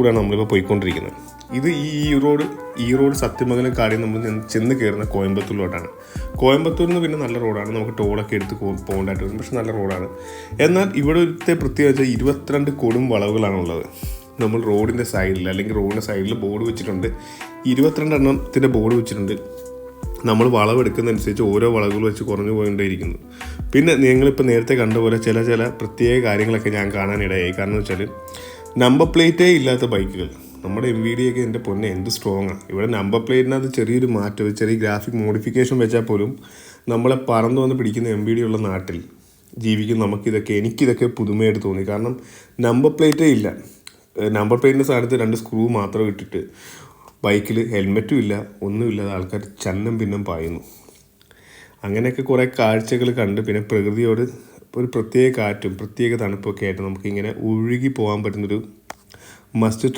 കൂടെയാണ് നമ്മളിപ്പോൾ പോയിക്കൊണ്ടിരിക്കുന്നത്. ഇത് ഈ റോഡ് സത്യമംഗലം കാടി നമ്മൾ ചെന്ന് കയറുന്ന കോയമ്പത്തൂരിലോട്ടാണ്. കോയമ്പത്തൂരിൽ നിന്ന് പിന്നെ നല്ല റോഡാണ്, നമുക്ക് ടോളൊക്കെ എടുത്ത് പോകേണ്ടതായിട്ട് വരും, പക്ഷെ നല്ല റോഡാണ്. എന്നാൽ ഇവിടുത്തെ പ്രത്യേകത 22 കൊടും വളവുകളാണുള്ളത്. നമ്മൾ റോഡിൻ്റെ സൈഡിൽ അല്ലെങ്കിൽ റോഡിൻ്റെ സൈഡിൽ ബോർഡ് വെച്ചിട്ടുണ്ട്, 22 എണ്ണത്തിൻ്റെ ബോർഡ് വെച്ചിട്ടുണ്ട്. നമ്മൾ വളവെടുക്കുന്നതനുസരിച്ച് ഓരോ വളവുകൾ വെച്ച് കുറഞ്ഞു പോയിക്കൊണ്ടേയിരിക്കുന്നു. പിന്നെ നിങ്ങളിപ്പോൾ നേരത്തെ കണ്ട പോലെ ചില പ്രത്യേക കാര്യങ്ങളൊക്കെ ഞാൻ കാണാനിടയായി. കാരണം എന്ന് വെച്ചാൽ നമ്പർ പ്ലേറ്റേ ഇല്ലാത്ത ബൈക്കുകൾ. നമ്മുടെ MVD ഒക്കെ എൻ്റെ പൊന്നെ എന്ത് സ്ട്രോങ്ങാണ്. ഇവിടെ നമ്പർ പ്ലേറ്റിനകത്ത് ചെറിയൊരു മാറ്റം, ചെറിയ ഗ്രാഫിക് മോഡിഫിക്കേഷൻ വെച്ചാൽ പോലും നമ്മളെ പറന്നു വന്ന് പിടിക്കുന്ന MVD ഉള്ള നാട്ടിൽ ജീവിക്കും എനിക്കിതൊക്കെ പുതുമയായിട്ട് തോന്നി. കാരണം നമ്പർ പ്ലേറ്റേ ഇല്ല. നമ്പർ പ്ലേറ്റിൻ്റെ സ്ഥാനത്ത് 2 സ്ക്രൂ മാത്രം ഇട്ടിട്ട് ബൈക്കിൽ ഹെൽമെറ്റും ഇല്ല, ഒന്നുമില്ലാതെ ആൾക്കാർ ചന്നം പിന്നം പായുന്നു. അങ്ങനെയൊക്കെ കുറേ കാഴ്ചകൾ കണ്ട് പിന്നെ പ്രകൃതിയോട് ഒരു പ്രത്യേക കാറ്റും പ്രത്യേക തണുപ്പൊക്കെ ആയിട്ട് നമുക്കിങ്ങനെ ഒഴുകി പോകാൻ പറ്റുന്നൊരു മസ്റ്റ്